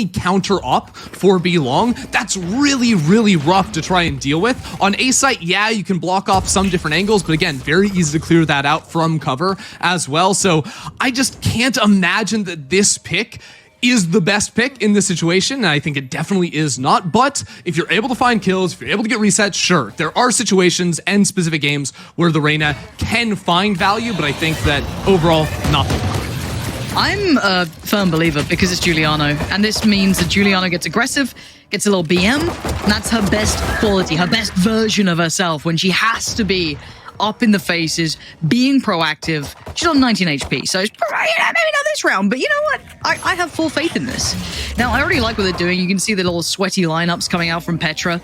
counter up for B long, that's really, really rough to try and deal with. On A site, yeah, you can block off some different angles, but again, very easy to clear that out from cover as well. So I just can't imagine that this pick is the best pick in this situation, and I think it definitely is not. But if you're able to find kills, if you're able to get resets, sure, there are situations and specific games where the Reyna can find value, but I think that overall, not the one. I'm a firm believer because it's Juliano, and this means that Juliano gets aggressive, gets a little BM, and that's her best quality, her best version of herself when she has to be up in the faces, being proactive. She's on 19 HP, so it's maybe not this round, but you know what? I have full faith in this. Now, I already like what they're doing. You can see the little sweaty lineups coming out from Petra.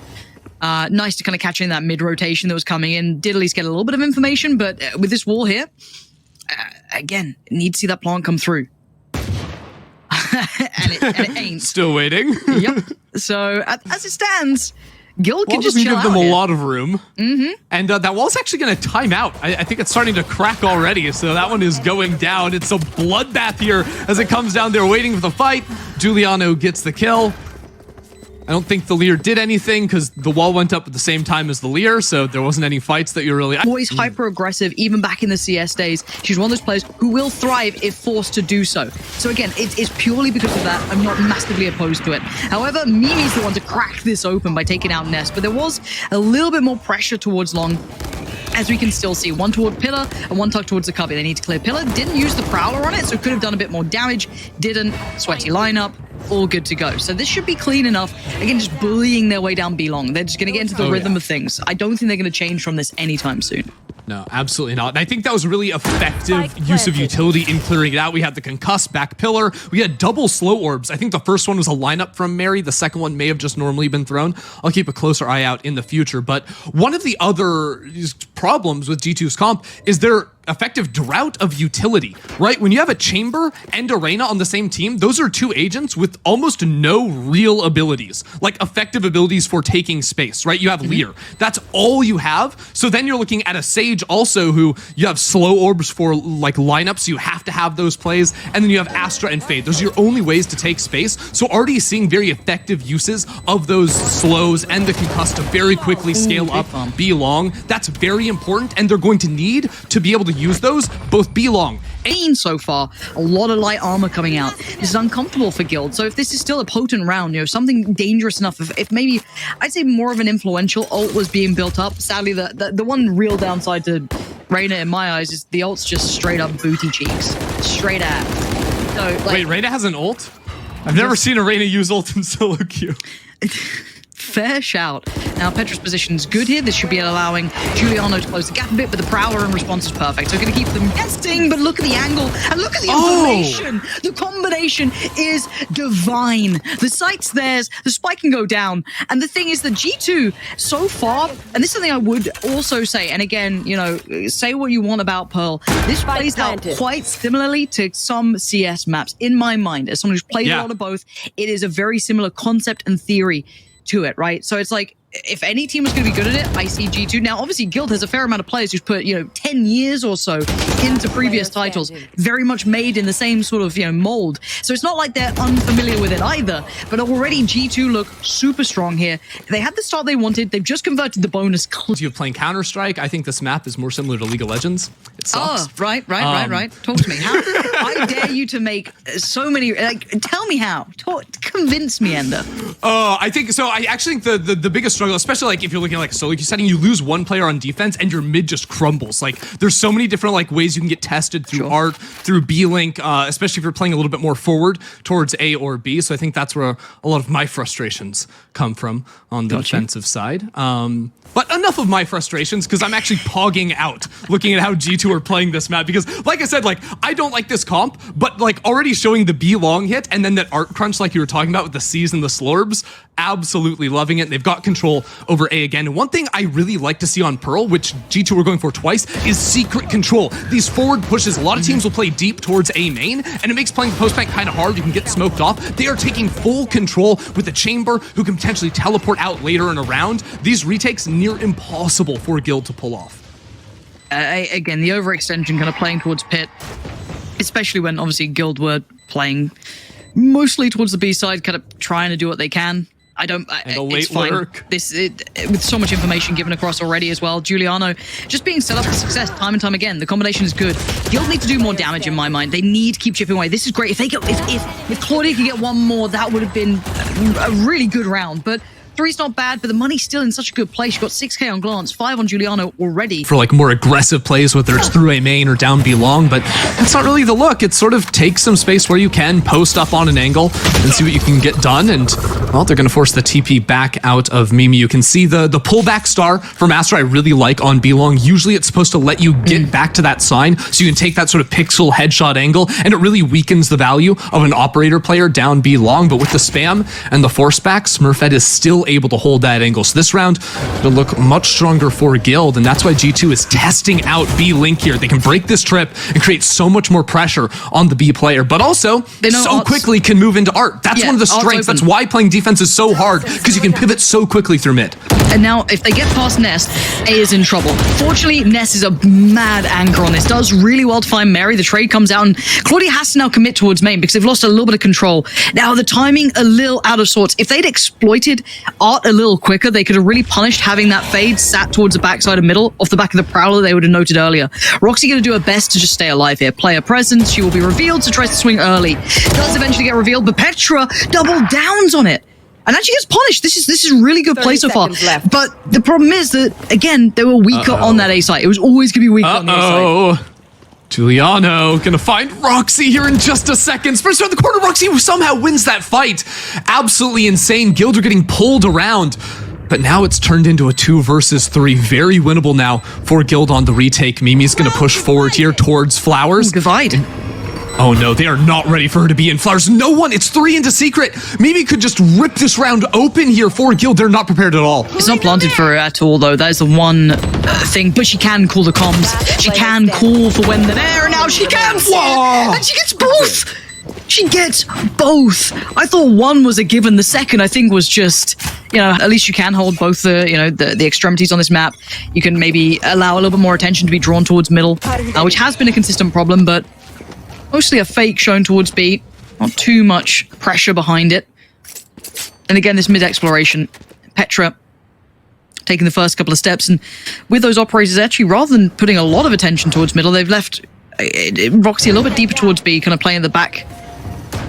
Nice to kind of catch in that mid-rotation that was coming in. Did at least get a little bit of information, but with this wall here, again, need to see that plant come through. and it ain't. Still waiting. Yep. So, as it stands, Guild can just chill out. Give them here. a lot of room. And that wall's actually going to time out. I think it's starting to crack already, so that one is going down. It's a bloodbath here as it comes down. They're waiting for the fight. Juliano gets the kill. I don't think the Lear did anything because the wall went up at the same time as the Lear, so there wasn't any fights that you're really... Always hyper-aggressive, even back in the CS days. She's one of those players who will thrive if forced to do so. So again, it's purely because of that. I'm not massively opposed to it. However, Mimi's the one to crack this open by taking out Ness, but there was a little bit more pressure towards Long. As we can still see, one toward Pillar and one tucked towards the cubby. They need to clear Pillar. Didn't use the Prowler on it, so could have done a bit more damage. Didn't. Sweaty lineup. All good to go. So this should be clean enough. Again, just bullying their way down B long. They're just going to get into the rhythm of things. I don't think they're going to change from this anytime soon. No, absolutely not. And I think that was really effective use of utility in clearing it out. We had the concuss back pillar. We had double slow orbs. I think the first one was a lineup from Mary. The second one may have just normally been thrown. I'll keep a closer eye out in the future. But one of the other problems with G2's comp is their effective drought of utility, right? When you have a Chamber and a Reyna on the same team, those are two agents with almost no real abilities, like effective abilities for taking space, right? You have Lear. That's all you have. So then you're looking at a Sage also who you have slow orbs for like lineups. You have to have those plays. And then you have Astra and Fade. Those are your only ways to take space. So already seeing very effective uses of those slows and the concuss to very quickly scale up B long. That's very important. And they're going to need to be able to use those both B long. So far, a lot of light armor coming out. This is uncomfortable for Guild. So if this is still a potent round, you know, something dangerous enough, if maybe, I'd say more of an influential ult was being built up. Sadly, the one real downside to Reyna in my eyes is the ult's just straight up booty cheeks. Straight at. So, like, wait, Reyna has an ult? I've never seen a Reyna use ult in solo queue. Fair shout. Now, Petra's position's good here. This should be allowing Juliano to close the gap a bit, but the Prowler in response is perfect. So going to keep them guessing, but look at the angle and look at the information. The combination is divine. The sight's theirs. The spike can go down. And the thing is that G2, so far, and this is something I would also say, and again, you know, say what you want about Pearl. This plays out quite similarly to some CS maps. In my mind, as someone who's played a lot of both, it is a very similar concept and theory to it, right? So it's like, if any team was going to be good at it, I see G2. Now, obviously, Guild has a fair amount of players who's put, you know, 10 years or so into previous titles, very much made in the same sort of, you know, mold. So it's not like they're unfamiliar with it either, but already G2 look super strong here. They had the start they wanted. They've just converted the bonus. You're playing Counter-Strike. I think this map is more similar to League of Legends. It sucks. Oh, right. Talk to me. How, I dare you to make so many, like, tell me how. Convince me, Ender. I think, so I actually think the biggest struggle, especially like if you're looking at like a solo queue setting, you lose one player on defense and your mid just crumbles. Like there's so many different like ways you can get tested through art, through B-Link, especially if you're playing a little bit more forward towards A or B. So I think that's where a lot of my frustrations come from on the defensive side. But enough of my frustrations, because I'm actually pogging out looking at how G2 are playing this map. Because like I said, like I don't like this comp, but like already showing the B long hit and then that art crunch like you were talking about with the C's and the Slorbs, absolutely loving it. They've got control over A again. And one thing I really like to see on Pearl, which G2 were going for twice, is secret control. These forward pushes, a lot of teams will play deep towards A main, and it makes playing post bank kind of hard. You can get smoked off. They are taking full control with the Chamber, who can potentially teleport out later in a round. These retakes near impossible for Guild to pull off. Again, the overextension kind of playing towards Pit, especially when obviously Guild were playing mostly towards the B side, kind of trying to do what they can. And a late it's fine. lurk. With so much information given across already as well, Juliano just being set up for success time and time again. The combination is good. Guild need to do more damage in my mind. They need to keep chipping away. This is great. If they get, if Klaudia could get one more, that would have been a really good round. But 3's not bad, but the money's still in such a good place. You got 6k on Glance, 5 on Juliano already. For like more aggressive plays, whether it's through a main or down B long, but that's not really the look. It sort of takes some space where you can post up on an angle and see what you can get done. And well, they're going to force the TP back out of Mimi. You can see the pullback star for Master I really like on B long. Usually it's supposed to let you get back to that sign so you can take that sort of pixel headshot angle, and it really weakens the value of an operator player down B long. But with the spam and the force back, Smurfette is still able to hold that angle. So this round will look much stronger for Guild, and that's why G2 is testing out B Link here. They can break this trip and create so much more pressure on the B player, but also so quickly can move into art. That's one of the strengths. That's why playing defense is so hard, because you can pivot so quickly through mid. And now, if they get past Ness, A is in trouble. Fortunately, Ness is a mad anchor on this. Does really well to find Mary. The trade comes out, and Klaudia has to now commit towards main because they've lost a little bit of control. Now, the timing a little out of sorts. If they'd exploited art a little quicker, they could have really punished having that fade sat towards the backside of middle off the back of the Prowler they would have noted earlier. Roxy going to do her best to just stay alive here. Player presence. She will be revealed, so tries to swing early. Does eventually get revealed, but Petra double downs on it. And actually gets punished. This is really good play so far. Left. But the problem is that, again, they were weaker on that A side. It was always going to be weaker on the A side. Juliano gonna find Roxy here in just a second. First around the corner, Roxy somehow wins that fight. Absolutely insane. Guild are getting pulled around. But now it's turned into a 2 versus 3. Very winnable now for Guild on the retake. Mimi's gonna push forward here towards Flowers. Divide. Oh no, they are not ready for her to be in Flowers. No one, it's 3 into Secret. Mimi could just rip this round open here for Guild. They're not prepared at all. It's not planted for her at all, though. That is the one thing. But she can call the comms. She can call for when they're there, and now she can see it. And she gets both. She gets both. I thought one was a given. The second, I think, was just, at least you can hold both the extremities on this map. You can maybe allow a little bit more attention to be drawn towards middle, which has been a consistent problem, but mostly a fake shown towards B. Not too much pressure behind it. And again, this mid-exploration. Petra taking the first couple of steps. And with those operators, actually, rather than putting a lot of attention towards middle, they've left Roxy a little bit deeper towards B, kind of playing the back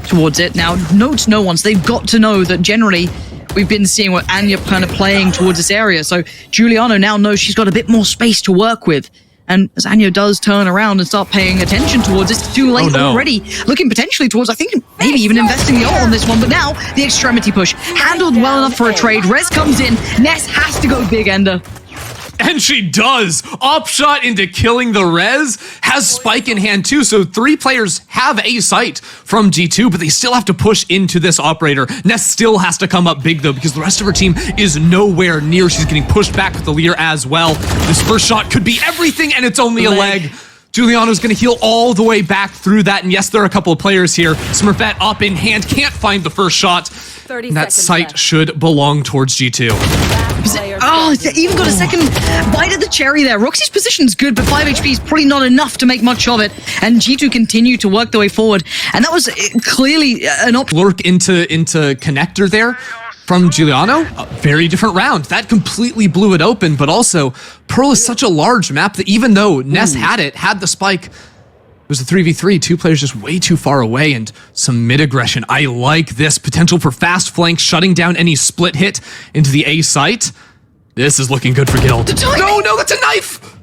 towards it. Now, notes no one. So they've got to know that generally we've been seeing what aNNja kind of playing towards this area. So Juliano now knows she's got a bit more space to work with. And as aNNja does turn around and start paying attention towards it's too late already. Looking potentially towards, I think, maybe even investing the ult on this one. But now, the extremity push. Handled well enough for a trade. Res comes in. Ness has to go big ender. And she does. Op shot into killing the res. Has spike in hand too. So 3 players have a sight from G2, but they still have to push into this operator. Ness still has to come up big though, because the rest of her team is nowhere near. She's getting pushed back with the leer as well. This first shot could be everything, and it's only a leg. Juliano's going to heal all the way back through that. And yes, there are a couple of players here. Smurfette up in hand, can't find the first shot. That sight should belong towards G2. Oh, even got a second bite at the cherry there. Roxy's position's good, but 5 HP is probably not enough to make much of it. And G2 continue to work their way forward. And that was clearly an option. Lurk into connector there from Juliano. A very different round. That completely blew it open, but also Pearl is such a large map that even though Ness had the spike, it was a 3v3, 2 players just way too far away, and some mid-aggression. I like this potential for fast flank, shutting down any split hit into the A site. This is looking good for Guild. No, that's a knife!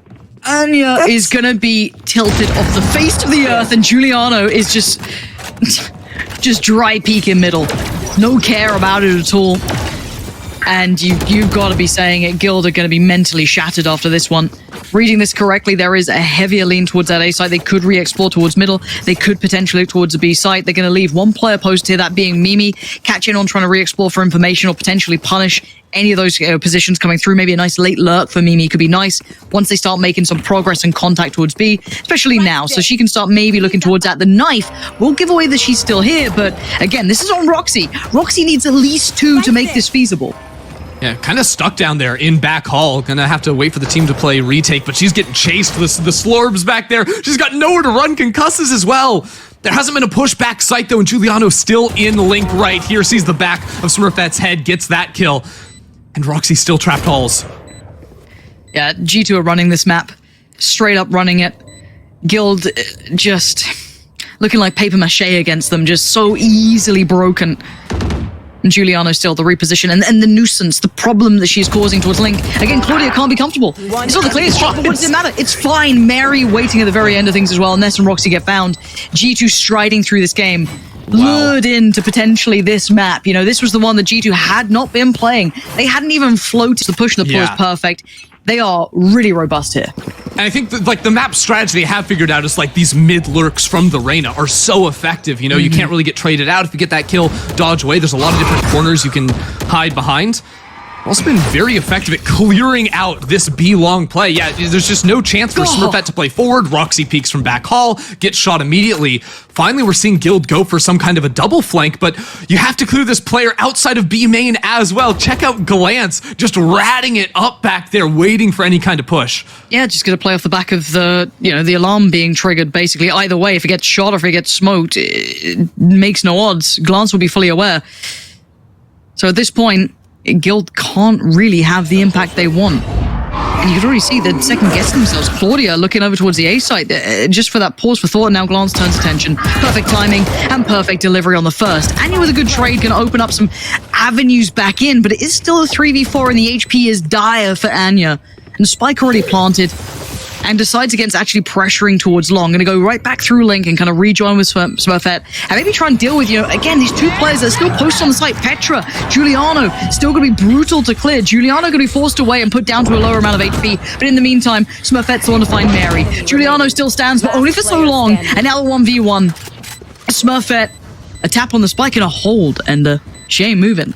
aNNja is gonna be tilted off the face of the earth, and Juliano is just dry peek in middle. No care about it at all. And you've got to be saying it. Guild are going to be mentally shattered after this one. Reading this correctly, there is a heavier lean towards that A site. They could re-explore towards middle. They could potentially look towards the B site. They're going to leave one player post here, that being Mimi, catch in on trying to re-explore for information or potentially punish any of those positions coming through. Maybe a nice late lurk for Mimi could be nice once they start making some progress and contact towards B, especially now. So she can start maybe looking towards that. The knife will give away that she's still here, but again, this is on Roxy. Roxy needs at least 2 to make this feasible. Yeah, kind of stuck down there in back hall. Gonna have to wait for the team to play retake, but she's getting chased. The Slorbs back there. She's got nowhere to run. Concusses as well. There hasn't been a push back sight though, and Juliano still in link right here. Sees the back of Smurfette's head, gets that kill. And Roxy still trapped halls. Yeah, G2 are running this map. Straight up running it. Guild just looking like paper mache against them, just so easily broken. And Juliano still the reposition and the nuisance, the problem that she's causing towards Link. Again, Klaudia can't be comfortable. It's not the clearest shot, but what does it matter? It's fine. Mary waiting at the very end of things as well. Ness and Roxy get found. G2 striding through this game. Lured into potentially this map. You know, this was the one that G2 had not been playing. They hadn't even floated the push, and the pull is perfect. They are really robust here. And I think that, like, the map strategy they have figured out is like these mid lurks from the Reyna are so effective. You know, you can't really get traded out if you get that kill, dodge away. There's a lot of different corners you can hide behind. Also been very effective at clearing out this B long play. Yeah, there's just no chance for Smurfette to play forward. Roxy peeks from back hall, gets shot immediately. Finally, we're seeing Guild go for some kind of a double flank, but you have to clear this player outside of B main as well. Check out Glance just ratting it up back there, waiting for any kind of push. Yeah, just gonna play off the back of the, you know, the alarm being triggered. Basically, either way, if it gets shot or if it gets smoked, it makes no odds. Glance will be fully aware. So at this point, Guild can't really have the impact they want. And you can already see the second guess themselves. Klaudia looking over towards the A site, just for that pause for thought, and now Glance turns attention. Perfect timing and perfect delivery on the first. aNNja with a good trade can open up some avenues back in, but it is still a 3v4 and the HP is dire for aNNja. And Spike already planted, and decides against actually pressuring towards long. Gonna go right back through Link and kind of rejoin with Smurfette, and maybe try and deal with, you know, again, these two players that are still posted on the site. Petra, Juliano, still gonna be brutal to clear. Juliano gonna be forced away and put down to a lower amount of HP, but in the meantime, Smurfette's the one to find Mary. Juliano still stands, but only for so long, and now 1v1. Smurfette, a tap on the spike and a hold, and she ain't moving.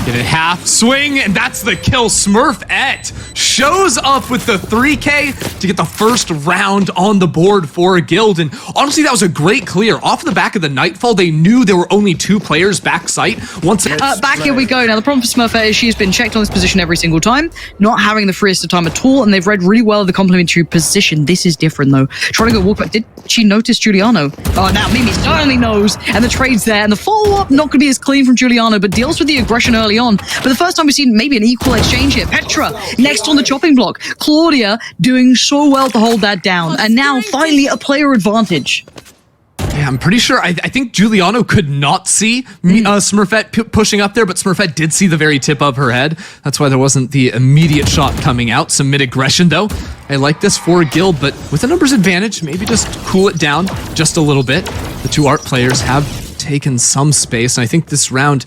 Get it half swing, and that's the kill. Smurfette shows up with the 3K to get the first round on the board for Guild. And honestly, that was a great clear. Off the back of the Nightfall, they knew there were only two players back site. Back here we go. Now, the problem for Smurfette is she's been checked on this position every single time, not having the freest of time at all, and they've read really well the complementary position. This is different, though. Trying to go walk back. Did she notice Juliano? Oh, now Mimi certainly knows, and the trade's there, and the follow-up not going to be as clean from Juliano, but deals with the aggression early on. But the first time we've seen maybe an equal exchange here. Petra next on the chopping block. Klaudia doing so well to hold that down. And now finally a player advantage. Yeah, I'm pretty sure. I think Juliano could not see Smurfette pushing up there, but Smurfette did see the very tip of her head. That's why there wasn't the immediate shot coming out. Some mid-aggression, though. I like this for Guild, but with a numbers advantage, maybe just cool it down just a little bit. The two art players have taken some space, and I think this round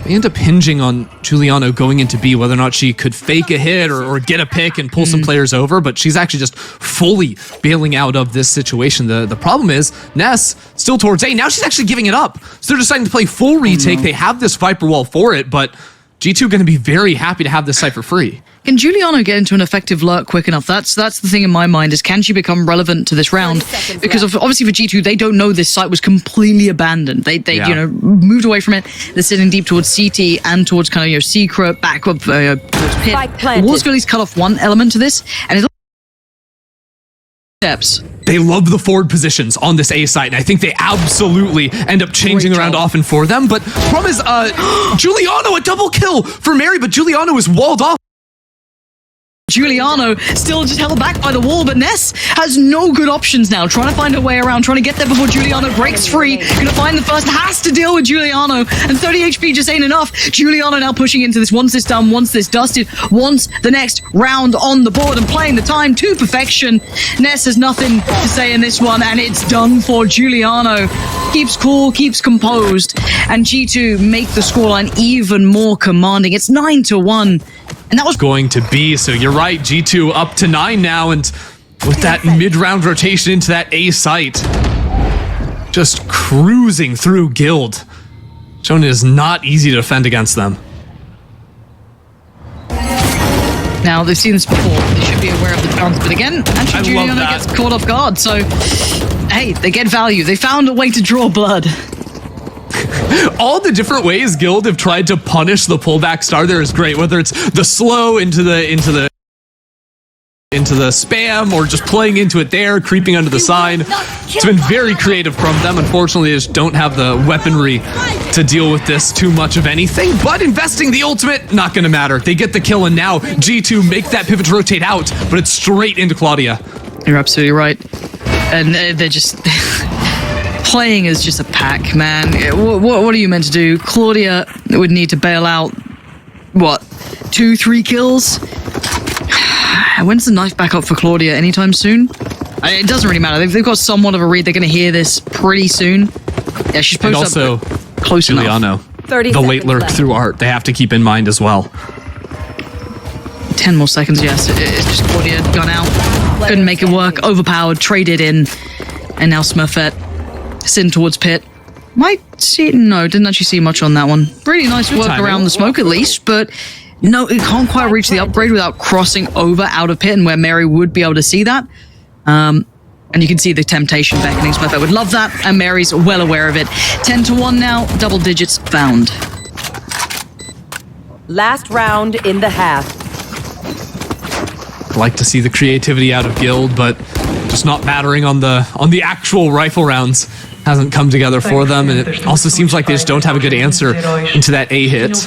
they end up hinging on Juliano going into B, whether or not she could fake a hit or get a pick and pull some players over, but she's actually just fully bailing out of this situation. The problem is, Ness still towards A. Now she's actually giving it up. So they're deciding to play full retake. They have this Viper wall for it, but G2 going to be very happy to have this site for free. Can Juliano get into an effective lurk quick enough? That's the thing in my mind, is can she become relevant to this round? Because obviously for G2, they don't know this site was completely abandoned. They you know, moved away from it. They're sitting deep towards CT and towards kind of, you know, secret, back up towards pit. The wall's going to cut off one element to this, and it's steps. They love the forward positions on this A site, and I think they absolutely end up changing around often for them. But problem is, Juliano, a double kill for Mary, but Juliano is walled off. Juliano still just held back by the wall, but Ness has no good options now. Trying to find her way around, trying to get there before Juliano breaks free. Gonna find the first, has to deal with Juliano, and 30 HP just ain't enough. Juliano now pushing into this. Once this done, once this dusted, wants the next round on the board and playing the time to perfection. Ness has nothing to say in this one, and it's done for Juliano. Keeps cool, keeps composed, and G2 make the scoreline even more commanding. It's 9-1. And that was going to be, so you're right, G2 up to 9 now, and with that mid-round rotation into that A site, just cruising through Guild. Showing it is not easy to defend against them. Now, they've seen this before. They should be aware of the chance, but again, actually Juliano gets caught off guard, so hey, they get value. They found a way to draw blood. All the different ways Guild have tried to punish the pullback star there is great, whether it's the slow into the into the spam or just playing into it there, creeping under the side. It's been very creative from them. Unfortunately, they just don't have the weaponry to deal with this too much of anything, but investing the ultimate, not gonna matter. They get the kill, and now G2 make that pivot to rotate out, but it's straight into Klaudia. You're absolutely right. And they're just playing as just a pack, man. What are you meant to do? Klaudia would need to bail out, what, 2-3 kills? When's the knife back up for Klaudia? Anytime soon? It doesn't really matter. They've got somewhat of a read. They're going to hear this pretty soon. Yeah, she's posted up close Juliano, enough. the late lurk through art, they have to keep in mind as well. 10 more seconds, yes. It's just Klaudia gone out. Couldn't make it work. Overpowered, traded in. And now Smurfette sin towards pit. Might see... No, didn't actually see much on that one. Really nice work around the smoke at least, but... No, it can't quite reach the upgrade without crossing over out of pit, and where Mary would be able to see that. And you can see the temptation beckoning. Smurfette would love that, and Mary's well aware of it. 10-1 now, double digits found. Last round in the half. Like to see the creativity out of Guild, but just not mattering on the actual rifle rounds hasn't come together for them, and it also seems like they just don't have a good answer into that A hit.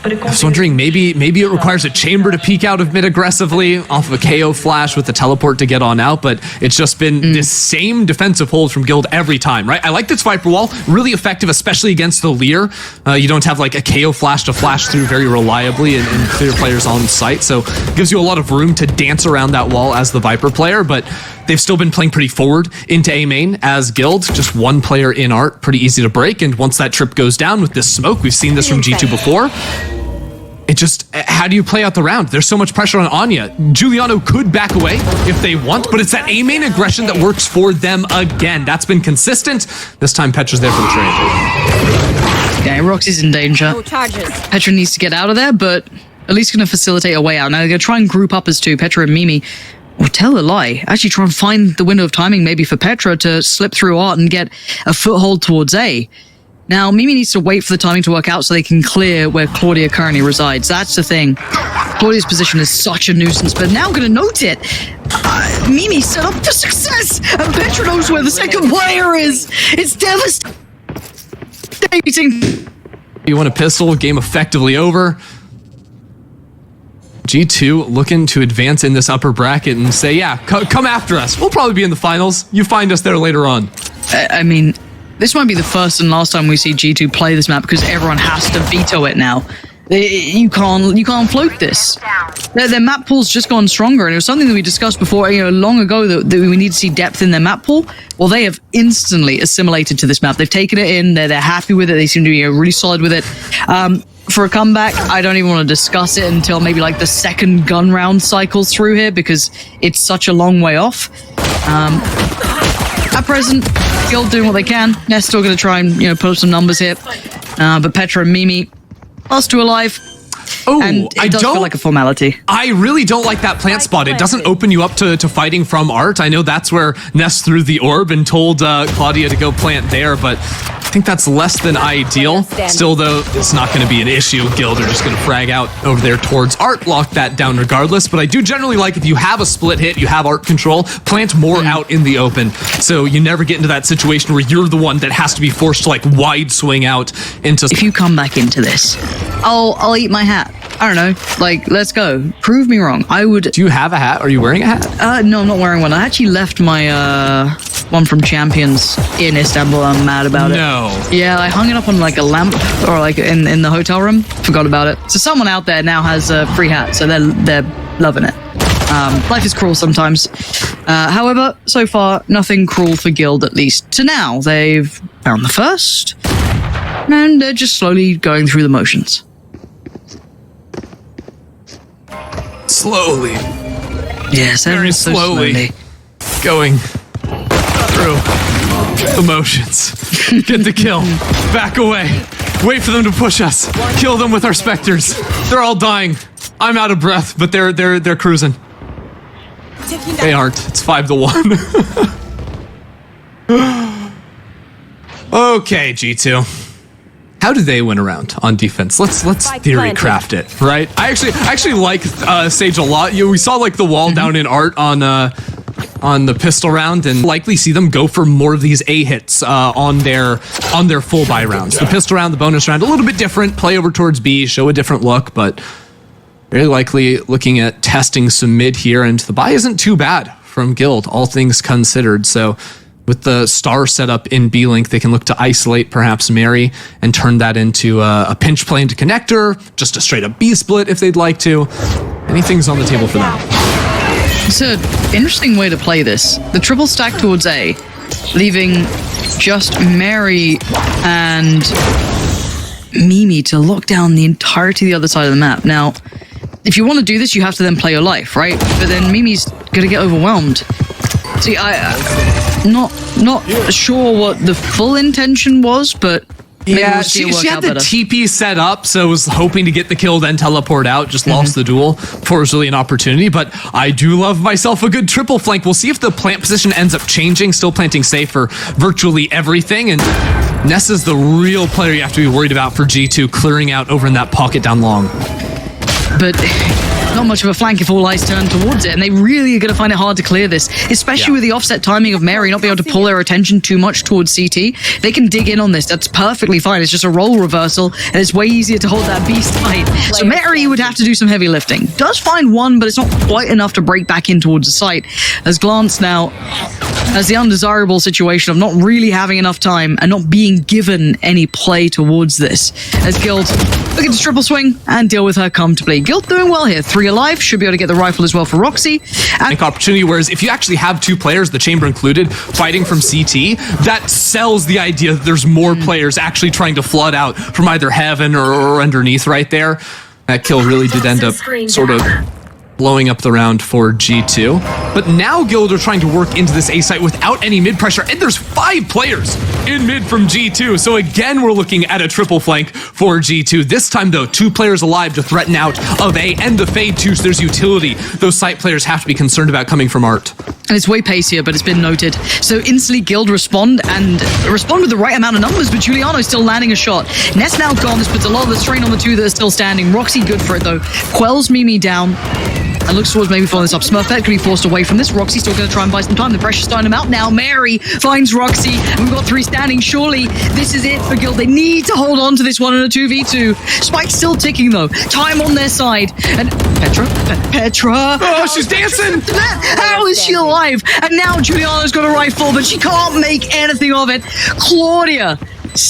I was wondering, maybe it requires a chamber to peek out of mid aggressively off of a KO flash with the teleport to get on out, but it's just been this same defensive hold from Guild every time, right? I like this Viper Wall, really effective, especially against the Lear. You don't have like a KO flash to flash through very reliably and clear players on site, so it gives you a lot of room to dance around that wall as the Viper player, but they've still been playing pretty forward into A main as Guild, just one player in art, pretty easy to break, and once that trip goes down with this smoke, we've seen this from G2 before, it just, how do you play out the round? There's so much pressure on aNNja. Juliano could back away if they want, but it's that A main aggression that works for them again. That's been consistent. This time Petra's there for the trade. Yeah, Roxy's in danger. No charges. Petra needs to get out of there, but at least going to facilitate a way out. Now they're going to try and group up as two, Petra and Mimi. Or tell a lie. Actually try and find the window of timing maybe for Petra to slip through art and get a foothold towards A. Now, Mimi needs to wait for the timing to work out so they can clear where Klaudia currently resides. That's the thing. Claudia's position is such a nuisance, but now going to note it. Mimi set up for success, and Petra knows where the second player is. It's devastating. You want a pistol, game effectively over. G2 looking to advance in this upper bracket and say, yeah, come after us. We'll probably be in the finals. You find us there later on. I mean... This might be the first and last time we see G2 play this map because everyone has to veto it now. You can't float this. Their map pool's just gone stronger, and it was something that we discussed before, long ago that we need to see depth in their map pool. Well, they have instantly assimilated to this map. They've taken it in. They're happy with it. They seem to be really solid with it. For a comeback, I don't even want to discuss it until maybe like the second gun round cycles through here because it's such a long way off. At present, Guild doing what they can. Ness still going to try and put up some numbers here, but Petra and Mimi, last two alive. Oh, and it does feel like a formality. I really don't like that plant spot. It doesn't open you up to fighting from art. I know that's where Ness threw the orb and told Klaudia to go plant there, but I think that's less than ideal. Still, though, it's not going to be an issue. Guild are just going to frag out over there towards art, lock that down regardless. But I do generally like if you have a split hit, you have art control, plant more out in the open. So you never get into that situation where you're the one that has to be forced to like wide swing out into... If you come back into this, I'll eat my hat. I don't know. Like, let's go. Prove me wrong. I would... Do you have a hat? Are you wearing a hat? No, I'm not wearing one. I actually left my one from Champions in Istanbul. I'm mad about it. No. Yeah, I hung it up on like a lamp or like in the hotel room. Forgot about it. So someone out there now has a free hat, so they're loving it. Life is cruel sometimes. However, so far, nothing cruel for Guild, at least to now. They've found the first, and they're just slowly going through the motions. Slowly. Yes, very so slowly. Going through the motions. Get the kill. Back away. Wait for them to push us. Kill them with our specters. They're all dying. I'm out of breath, but they're cruising. They aren't. It's 5-1. Okay, G2. How do they win around on defense? Let's theory craft it, right? I actually like Sage a lot. We saw like the wall down in art on the pistol round, and likely see them go for more of these A hits on their full buy rounds. The pistol round, the bonus round, a little bit different. Play over towards B, show a different look, but very likely looking at testing some mid here, and the buy isn't too bad from Guild, all things considered. So with the star setup in B-Link, they can look to isolate perhaps Mary and turn that into a pinch play into connector, just a straight up B split if they'd like to. Anything's on the table for them. It's an interesting way to play this. The triple stack towards A, leaving just Mary and Mimi to lock down the entirety of the other side of the map. Now, if you want to do this, you have to then play your life, right? But then Mimi's going to get overwhelmed. See, I'm not sure what the full intention was, but maybe yeah, we'll see it work she had out the better. TP set up, so was hoping to get the kill, then teleport out. Just lost the duel before it was really an opportunity. But I do love myself a good triple flank. We'll see if the plant position ends up changing. Still planting safe for virtually everything. And Ness is the real player you have to be worried about for G2, clearing out over in that pocket down long. But not much of a flank if all eyes turn towards it, and they really are going to find it hard to clear this, especially with the offset timing of Mary not being able to pull their attention too much towards CT. They can dig in on this. That's perfectly fine. It's just a role reversal, and it's way easier to hold that beast tight. So Mary would have to do some heavy lifting. Does find one, but it's not quite enough to break back in towards the site. As Glance now has the undesirable situation of not really having enough time and not being given any play towards this. As Guild looking to triple swing and deal with her comfortably. Guild doing well here. 3 alive, should be able to get the rifle as well for Roxy. And Opportunity, whereas if you actually have 2 players, the chamber included, fighting from CT, that sells the idea that there's more players actually trying to flood out from either heaven or underneath right there. That kill really did end up sort of blowing up the round for G2. But now Guild are trying to work into this A site without any mid pressure, and there's 5 players in mid from G2. So again, we're looking at a triple flank for G2. This time though, 2 players alive to threaten out of A and the fade too, so there's utility. Those site players have to be concerned about coming from art. And it's way pacier, but it's been noted. So instantly Guild respond with the right amount of numbers, but Juliano still landing a shot. Ness now gone, this puts a lot of the strain on the 2 that are still standing. Roxy good for it though. Quells Mimi down. And looks towards maybe following this up. Smurfette could be forced away from this. Roxy's still going to try and buy some time. The pressure's starting him out now. Mary finds Roxy. And we've got 3 standing. Surely this is it for Guild. They need to hold on to this one in a 2v2. Spike's still ticking though. Time on their side. And Petra. Oh, she's dancing. How is she alive? And now Juliana's got a rifle, but she can't make anything of it. Klaudia.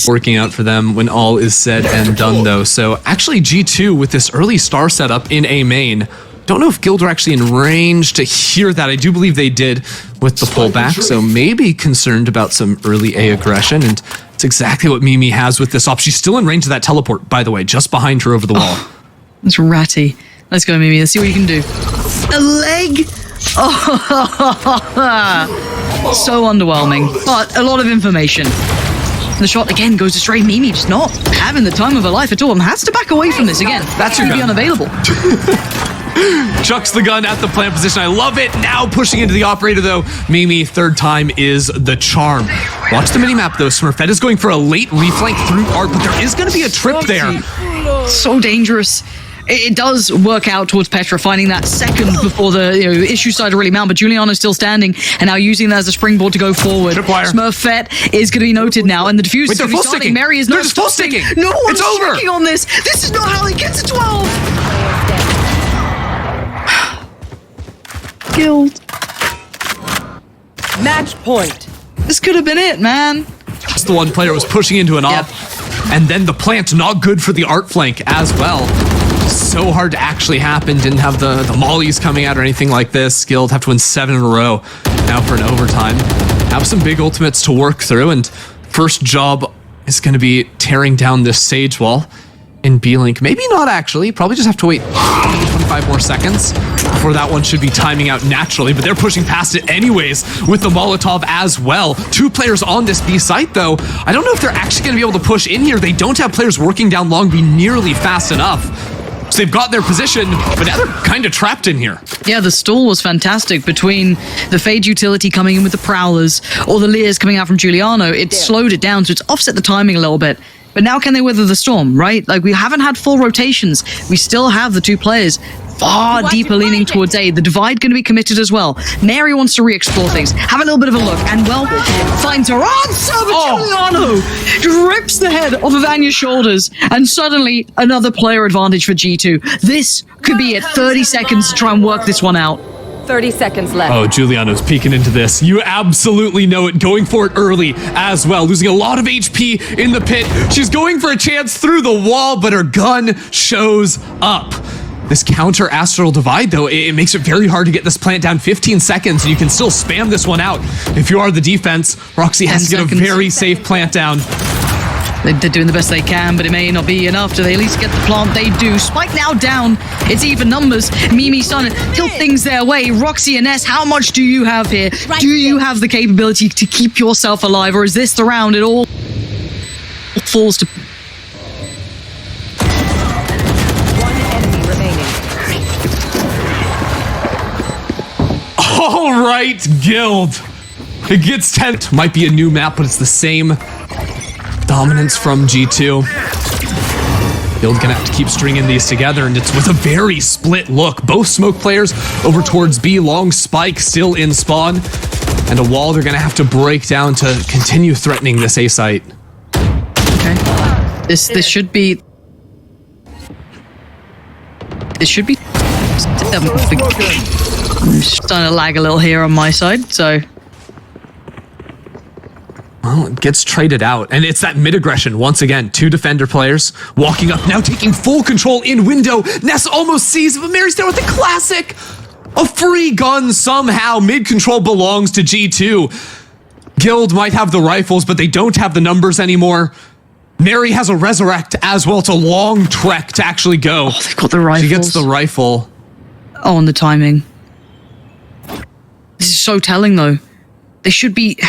Working out for them when all is said and done though. So actually G2 with this early star setup in A main. Don't know if Guild are actually in range to hear that. I do believe they did with the pullback, so maybe concerned about some early A aggression, and it's exactly what Mimi has with this op. She's still in range of that teleport, by the way, just behind her over the wall. That's ratty. Let's go, Mimi. Let's see what you can do. A leg? Oh, so underwhelming, but a lot of information. The shot again goes astray. Mimi just not having the time of her life at all and has to back away from this again. That's your gun. Be unavailable. Chucks the gun at the plant position. I love it. Now pushing into the operator though. Mimi, 3rd time is the charm. Watch the minimap though. Smurfette is going for a late reflank through art, but there is going to be a trip there. So dangerous. It does work out towards Petra, finding that second before the issue started to really mount, but Juliano's still standing and now using that as a springboard to go forward. Smurfette is going to be noted now, and the defuse is going to be starting. Mary is not stopping. No one's checking on this. This is not how they get to 12. Guild. Match point. This could have been it, man. Just the one player was pushing into an op, and then the plant not good for the art flank as well. So hard to actually happen. Didn't have the mollies coming out or anything like this. Guild have to win 7 in a row now for an overtime. Have some big ultimates to work through, and first job is going to be tearing down this Sage wall in B-Link. Maybe not actually. Probably just have to wait 25 more seconds before that one should be timing out naturally, but they're pushing past it anyways with the Molotov as well. 2 players on this B site though. I don't know if they're actually going to be able to push in here. They don't have players working down long be nearly fast enough. So they've got their position, but now they're kind of trapped in here. Yeah, the stall was fantastic between the Fade utility coming in with the Prowlers or the Lears coming out from Juliano. It slowed it down, so it's offset the timing a little bit. But now can they weather the storm, right? Like, we haven't had full rotations. We still have the two players far deeper leaning towards A. The divide going to be committed as well. Mary wants to re-explore things, have a little bit of a look, and well, finds her answer, but Juliano rips the head off of aNNja's shoulders, and suddenly another player advantage for G2. This could be it. 30 seconds to try and work this one out. 30 seconds left. Oh, Juliano's peeking into this. You absolutely know it. Going for it early as well. Losing a lot of HP in the pit. She's going for a chance through the wall, but her gun shows up. This counter astral divide, though, it makes it very hard to get this plant down. 15 seconds, and you can still spam this one out. If you are the defense, roxi has to get a very safe plant down. They're doing the best they can, but it may not be enough. Do they at least get the plant? They do. Spike now down. It's even numbers. Mimi's trying to tilt things their way. roxi and ness, how much do you have here? Do you have the capability to keep yourself alive, or is this the round? It all falls to... One enemy remaining. All right, Guild. It gets 10. Might be a new map, but it's the same dominance from G2. Guild gonna have to keep stringing these together, and it's with a very split look. Both smoke players over towards B. Long spike still in spawn, and a wall they're gonna have to break down to continue threatening this A site. Okay. This should be... This should be... I'm starting to lag a little here on my side, so... Well, it gets traded out, and it's that mid-aggression. Once again, two defender players walking up, now taking full control in window. Ness almost sees, but Mary's there with the classic. A free gun somehow. Mid-control belongs to G2. Guild might have the rifles, but they don't have the numbers anymore. Mary has a resurrect as well. It's a long trek to actually go. Oh, they've got the rifles. She gets the rifle. Oh, and the timing. This is so telling, though. They should be...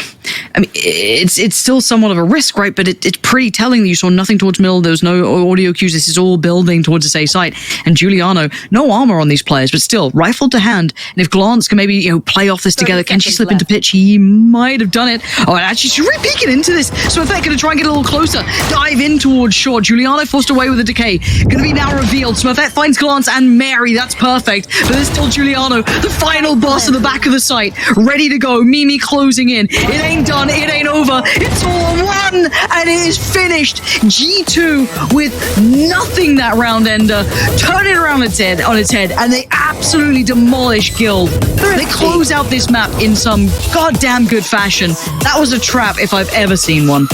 I mean, it's still somewhat of a risk, right? But it's pretty telling that you saw nothing towards middle. There was no audio cues. This is all building towards the A site. And Juliano, no armor on these players, but still, rifle to hand. And if Glance can maybe, play off this together, can she slip into pitch? He might have done it. Oh, and actually, she's really peeking into this. So if they're going to try and get a little closer, dive in towards short. Juliano forced away with a decay. Going to be now revealed. Smurfette finds Glance and Mary. That's perfect. But there's still Juliano, the final boss at the back of the site, ready to go. Mimi closing in. It ain't done. It ain't over. It's all one, and it is finished. G2 with nothing that round ender. Turn it around on its head, and they absolutely demolish Guild. They close out this map in some goddamn good fashion. That was a trap if I've ever seen one.